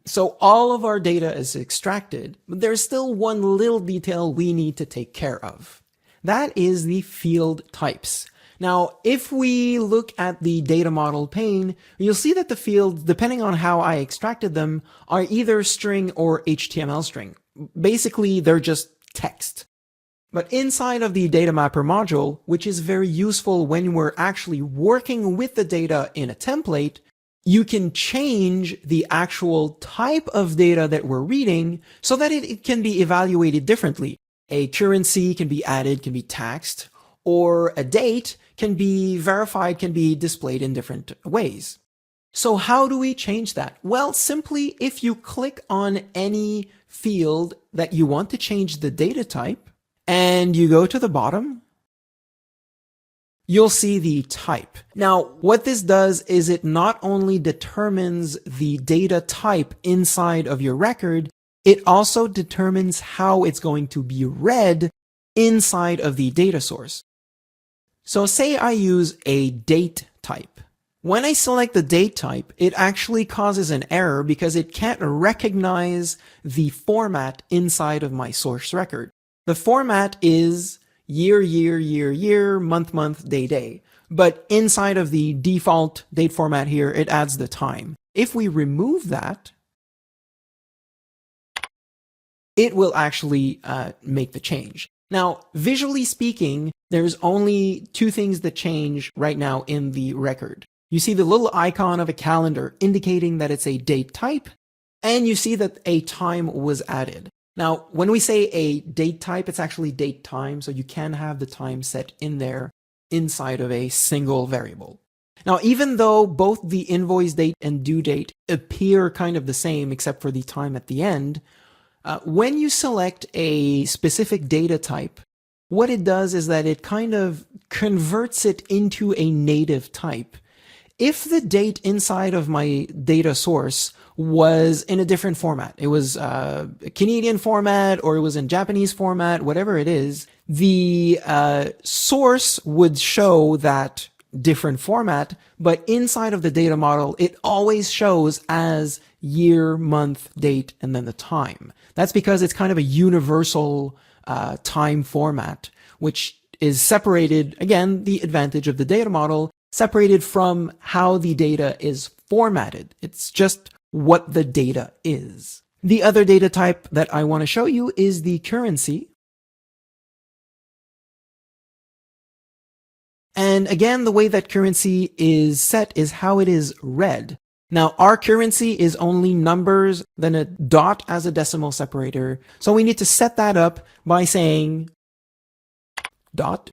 So all of our data is extracted, but there's still one little detail we need to take care of. That is the field types. Now, if we look at the data model pane, you'll see that the fields, depending on how I extracted them, are either string or HTML string. Basically, they're just text. But inside of the data mapper module, which is very useful when we're actually working with the data in a template, you can change the actual type of data that we're reading so that it can be evaluated differently. A currency can be added, can be taxed, or a date can be verified, can be displayed in different ways. So how do we change that? Well, simply if you click on any field that you want to change the data type, and you go to the bottom, you'll see the type. Now, what this does is it not only determines the data type inside of your record, it also determines how it's going to be read inside of the data source. So say I use a date type. When I select the date type, it actually causes an error because it can't recognize the format inside of my source record. The format is year, month, day. But inside of the default date format here, it adds the time. If we remove that, it will actually make the change. Now, visually speaking, there's only two things that change right now in the record. You see the little icon of a calendar indicating that it's a date type, and you see that a time was added. Now, when we say a date type, it's actually date time, so you can have the time set in there inside of a single variable. Now, even though both the invoice date and due date appear kind of the same except for the time at the end, when you select a specific data type, what it does is that it kind of converts it into a native type. If the date inside of my data source was in a different format, it was a Canadian format or it was in Japanese format, whatever it is, the source would show that different format, but inside of the data model, it always shows as year, month, date, and then the time. That's because it's kind of a universal time format, which is separated, again, the advantage of the data model, separated from how the data is formatted. It's just what the data is. The other data type that I want to show you is the currency. And again, the way that currency is set is how it is read. Now, our currency is only numbers, then a dot as a decimal separator. So we need to set that up by saying dot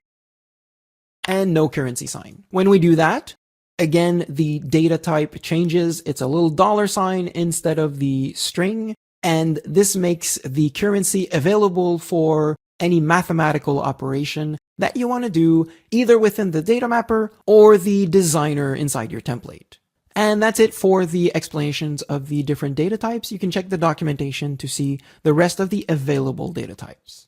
and no currency sign. When we do that, again, the data type changes. It's a little $sign instead of the string. And this makes the currency available for any mathematical operation that you want to do either within the data mapper or the designer inside your template. And that's it for the explanations of the different data types. You can check the documentation to see the rest of the available data types.